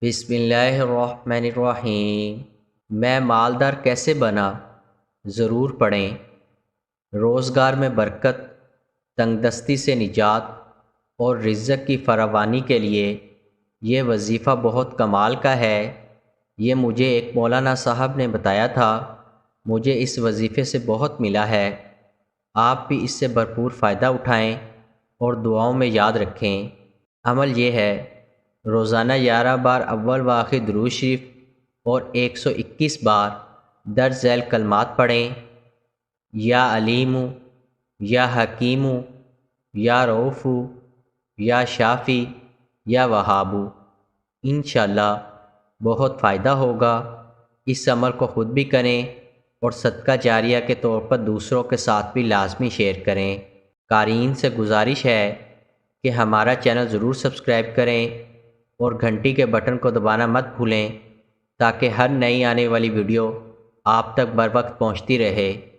بسم اللہ الرحمن الرحیم۔ میں مالدار کیسے بنا؟ ضرور پڑھیں۔ روزگار میں برکت، تنگ دستی سے نجات اور رزق کی فراوانی کے لیے یہ وظیفہ بہت کمال کا ہے۔ یہ مجھے ایک مولانا صاحب نے بتایا تھا۔ مجھے اس وظیفے سے بہت ملا ہے۔ آپ بھی اس سے بھرپور فائدہ اٹھائیں اور دعاؤں میں یاد رکھیں۔ عمل یہ ہے: روزانہ 11 بار اول و آخر درود شریف اور 121 بار درج ذیل کلمات پڑھیں: یا علیمُ، یا حکیمُ، یا رؤوفُ، یا شافی، یا وہابُ۔ انشاءاللہ بہت فائدہ ہوگا۔ اس عمل کو خود بھی کریں اور صدقہ جاریہ کے طور پر دوسروں کے ساتھ بھی لازمی شیئر کریں۔ قارئین سے گزارش ہے کہ ہمارا چینل ضرور سبسکرائب کریں اور گھنٹی کے بٹن کو دبانا مت بھولیں تاکہ ہر نئی آنے والی ویڈیو آپ تک بر وقت پہنچتی رہے۔